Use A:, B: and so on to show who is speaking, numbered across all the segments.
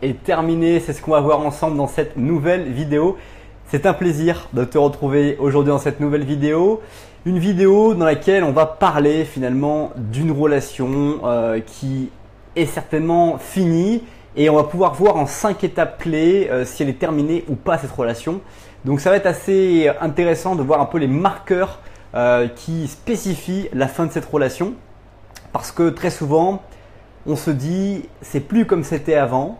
A: Est terminé, c'est ce qu'on va voir ensemble dans cette nouvelle vidéo. C'est un plaisir de te retrouver aujourd'hui dans cette nouvelle vidéo. Une vidéo dans laquelle on va parler finalement d'une relation qui est certainement finie et on va pouvoir voir en 5 étapes clés si elle est terminée ou pas cette relation. Donc ça va être assez intéressant de voir un peu les marqueurs qui spécifient la fin de cette relation parce que très souvent on se dit c'est plus comme c'était avant.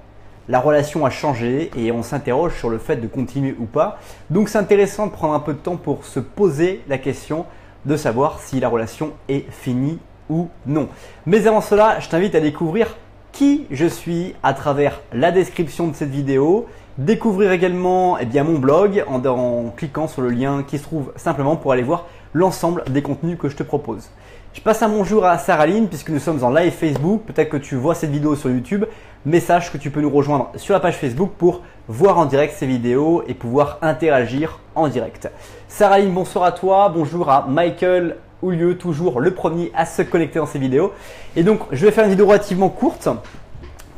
A: La relation a changé et on s'interroge sur le fait de continuer ou pas. Donc c'est intéressant de prendre un peu de temps pour se poser la question de savoir si la relation est finie ou non. Mais avant cela, je t'invite à découvrir qui je suis à travers la description de cette vidéo. Découvrir également mon blog en cliquant sur le lien qui se trouve simplement pour aller voir l'ensemble des contenus que je te propose. Je passe un bonjour à Saraline puisque nous sommes en live Facebook. Peut-être que tu vois cette vidéo sur YouTube, mais sache que tu peux nous rejoindre sur la page Facebook pour voir en direct ces vidéos et pouvoir interagir en direct. Saraline, bonsoir à toi. Bonjour à Michael Oulieu, toujours le premier à se connecter dans ces vidéos. Et donc, je vais faire une vidéo relativement courte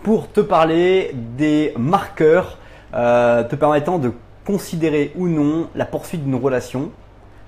A: pour te parler des marqueurs te permettant de considérer ou non la poursuite d'une relation.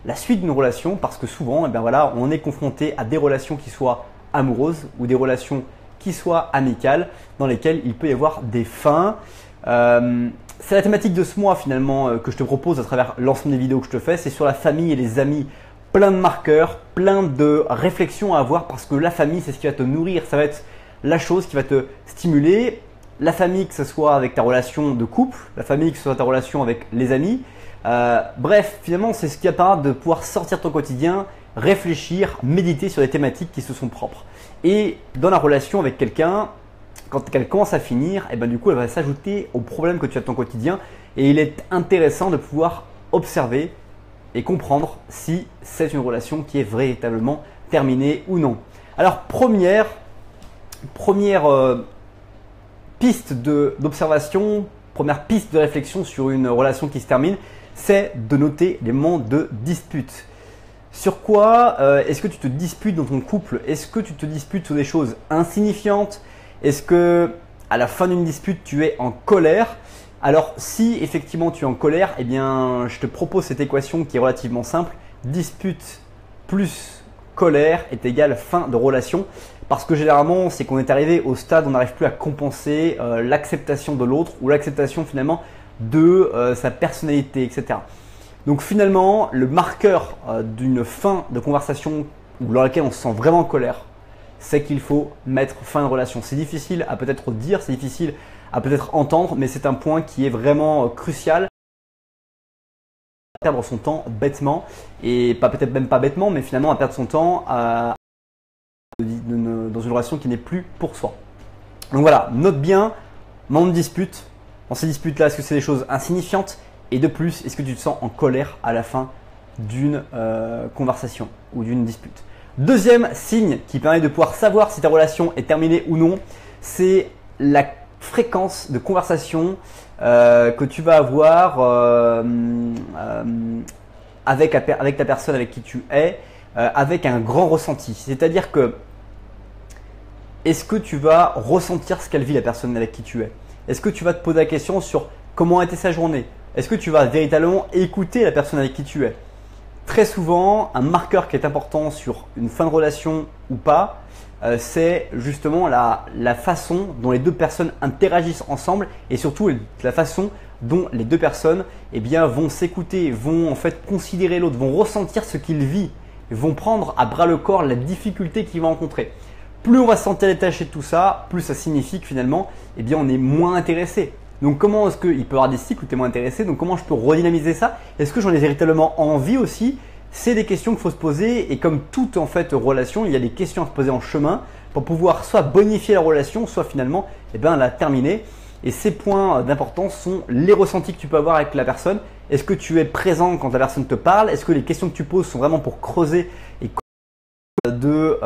A: La suite d'une relation parce que souvent on est confronté à des relations qui soient amoureuses ou des relations qui soient amicales dans lesquelles il peut y avoir des fins. C'est la thématique de ce mois finalement que je te propose à travers l'ensemble des vidéos que je te fais. C'est sur la famille et les amis. Plein de marqueurs, plein de réflexions à avoir parce que la famille c'est ce qui va te nourrir. Ça va être la chose qui va te stimuler. La famille que ce soit avec ta relation de couple, la famille que ce soit ta relation avec les amis. Bref, finalement, c'est ce qui va permettre de pouvoir sortir de ton quotidien, réfléchir, méditer sur des thématiques qui se sont propres. Et dans la relation avec quelqu'un, quand elle commence à finir, du coup, elle va s'ajouter aux problèmes que tu as de ton quotidien. Et il est intéressant de pouvoir observer et comprendre si c'est une relation qui est véritablement terminée ou non. Alors, première piste d'observation, première piste de réflexion sur une relation qui se termine, c'est de noter les moments de dispute. Sur quoi est-ce que tu te disputes dans ton couple? Est-ce que tu te disputes sur des choses insignifiantes? Est-ce que à la fin d'une dispute, tu es en colère? Alors si effectivement tu es en colère, je te propose cette équation qui est relativement simple. Dispute plus colère est égale fin de relation. Parce que généralement, c'est qu'on est arrivé au stade où on n'arrive plus à compenser l'acceptation de l'autre ou l'acceptation finalement de sa personnalité, etc. Donc finalement, le marqueur d'une fin de conversation ou dans laquelle on se sent vraiment en colère, c'est qu'il faut mettre fin de relation. C'est difficile à peut-être dire, c'est difficile à peut-être entendre, mais c'est un point qui est vraiment crucial. Perdre son temps bêtement, et peut-être même pas bêtement, mais finalement à perdre son temps dans une relation qui n'est plus pour soi. Donc voilà, note bien, moment de dispute. Dans ces disputes-là, est-ce que c'est des choses insignifiantes? Et de plus, est-ce que tu te sens en colère à la fin d'une conversation ou d'une dispute? Deuxième signe qui permet de pouvoir savoir si ta relation est terminée ou non, c'est la fréquence de conversation que tu vas avoir avec la personne avec qui tu es, avec un grand ressenti. C'est-à-dire que est-ce que tu vas ressentir ce qu'elle vit la personne avec qui tu es? Est-ce que tu vas te poser la question sur comment a été sa journée? Est-ce que tu vas véritablement écouter la personne avec qui tu es? Très souvent, un marqueur qui est important sur une fin de relation ou pas, c'est justement la façon dont les deux personnes interagissent ensemble et surtout la façon dont les deux personnes vont s'écouter, vont en fait considérer l'autre, vont ressentir ce qu'il vit, vont prendre à bras le corps la difficulté qu'il va rencontrer. Plus on va se sentir détaché de tout ça, plus ça signifie que finalement, on est moins intéressé. Donc comment est-ce qu'il peut y avoir des cycles où tu es moins intéressé? Donc comment je peux redynamiser ça? Est-ce que j'en ai véritablement envie aussi? C'est des questions qu'il faut se poser et comme toute en fait relation, il y a des questions à se poser en chemin pour pouvoir soit bonifier la relation, soit finalement la terminer. Et ces points d'importance sont les ressentis que tu peux avoir avec la personne. Est-ce que tu es présent quand la personne te parle? Est-ce que les questions que tu poses sont vraiment pour creuser et de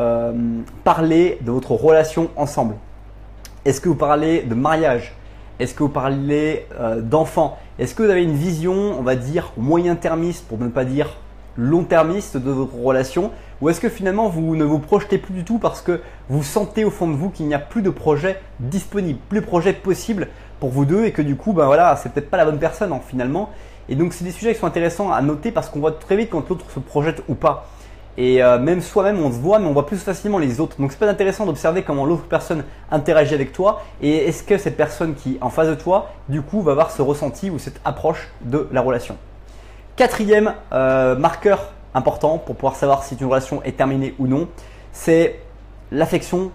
A: parler de votre relation ensemble? Est-ce que vous parlez de mariage? Est-ce que vous parlez d'enfants? Est-ce que vous avez une vision, on va dire, moyen-termiste pour ne pas dire long-termiste de votre relation? Ou est-ce que finalement vous ne vous projetez plus du tout parce que vous sentez au fond de vous qu'il n'y a plus de projet disponible, plus de projet possible pour vous deux et que du coup, ben voilà, c'est peut-être pas la bonne personne finalement. Et donc, c'est des sujets qui sont intéressants à noter parce qu'on voit très vite quand l'autre se projette ou pas. Et même soi-même, on se voit, mais on voit plus facilement les autres. Donc, c'est pas intéressant d'observer comment l'autre personne interagit avec toi et est-ce que cette personne qui est en face de toi, du coup, va avoir ce ressenti ou cette approche de la relation. Quatrième marqueur important pour pouvoir savoir si une relation est terminée ou non, c'est l'affection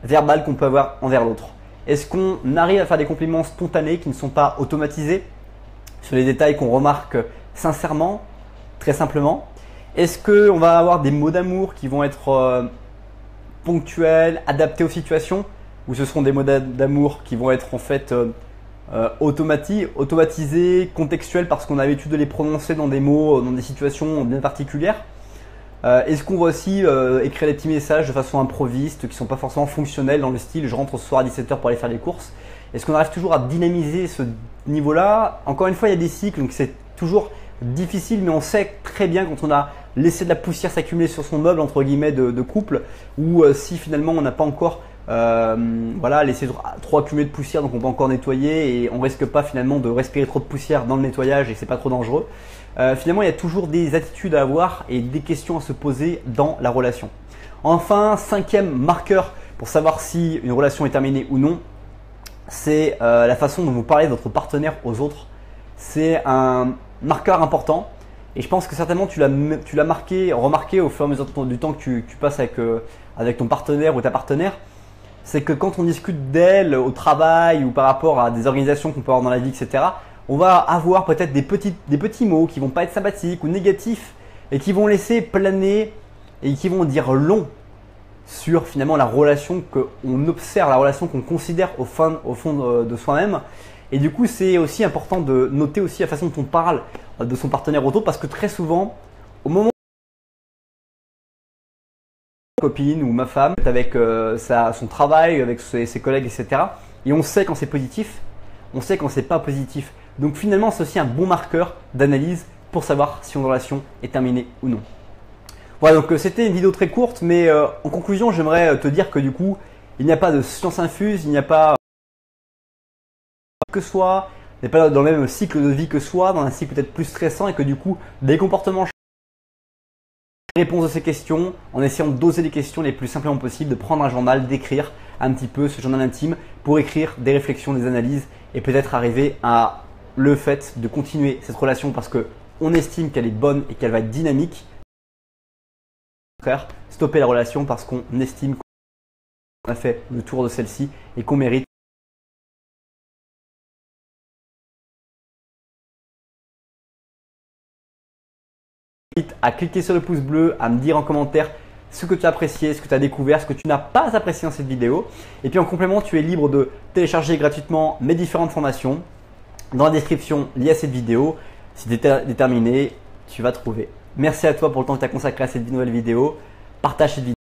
A: verbale qu'on peut avoir envers l'autre. Est-ce qu'on arrive à faire des compliments spontanés qui ne sont pas automatisés sur les détails qu'on remarque sincèrement, très simplement? Est-ce qu'on va avoir des mots d'amour qui vont être ponctuels, adaptés aux situations, ou ce seront des mots d'amour qui vont être en fait automatisés, contextuels parce qu'on a l'habitude de les prononcer dans des mots, dans des situations bien particulières? Est-ce qu'on va aussi écrire des petits messages de façon improviste qui ne sont pas forcément fonctionnels dans le style je rentre ce soir à 17 h pour aller faire les courses? Est-ce qu'on arrive toujours à dynamiser ce niveau-là? Encore une fois, il y a des cycles, donc c'est toujours difficile, mais on sait très bien quand on a laissé de la poussière s'accumuler sur son meuble entre guillemets de couple, ou si finalement on n'a pas encore voilà, laissé trop accumuler de poussière, donc on peut encore nettoyer et on risque pas finalement de respirer trop de poussière dans le nettoyage et c'est pas trop dangereux. Finalement, il y a toujours des attitudes à avoir et des questions à se poser dans la relation. Enfin, cinquième marqueur pour savoir si une relation est terminée ou non, c'est la façon dont vous parlez de votre partenaire aux autres. C'est un marqueur important et je pense que certainement tu l'as remarqué au fur et à mesure du temps que tu passes avec ton partenaire ou ta partenaire. C'est que quand on discute d'elle au travail ou par rapport à des organisations qu'on peut avoir dans la vie, etc., on va avoir peut-être des petits mots qui vont pas être sympathiques ou négatifs et qui vont laisser planer et qui vont dire long sur finalement la relation qu'on observe, la relation qu'on considère au fond de soi-même. Et du coup, c'est aussi important de noter aussi la façon dont on parle de son partenaire auto parce que très souvent, au moment où ma copine ou ma femme est avec son travail, avec ses collègues, etc. Et on sait quand c'est positif, on sait quand c'est pas positif. Donc finalement, c'est aussi un bon marqueur d'analyse pour savoir si une relation est terminée ou non. Voilà, donc c'était une vidéo très courte, mais en conclusion, j'aimerais te dire que du coup, il n'y a pas de science infuse, il n'y a pas que soi, il n'est pas dans le même cycle de vie que soi, dans un cycle peut-être plus stressant et que du coup, des comportements réponse à ces questions en essayant de doser les questions les plus simplement possible, de prendre un journal, d'écrire un petit peu ce journal intime pour écrire des réflexions, des analyses et peut-être arriver à le fait de continuer cette relation parce qu'on estime qu'elle est bonne et qu'elle va être dynamique. Au contraire, stopper la relation parce qu'on estime qu'on a fait le tour de celle-ci et qu'on mérite à cliquer sur le pouce bleu, à me dire en commentaire ce que tu as apprécié, ce que tu as découvert, ce que tu n'as pas apprécié dans cette vidéo. Et puis en complément, tu es libre de télécharger gratuitement mes différentes formations dans la description liée à cette vidéo. Si tu es déterminé, tu vas trouver. Merci à toi pour le temps que tu as consacré à cette nouvelle vidéo. Partage cette vidéo.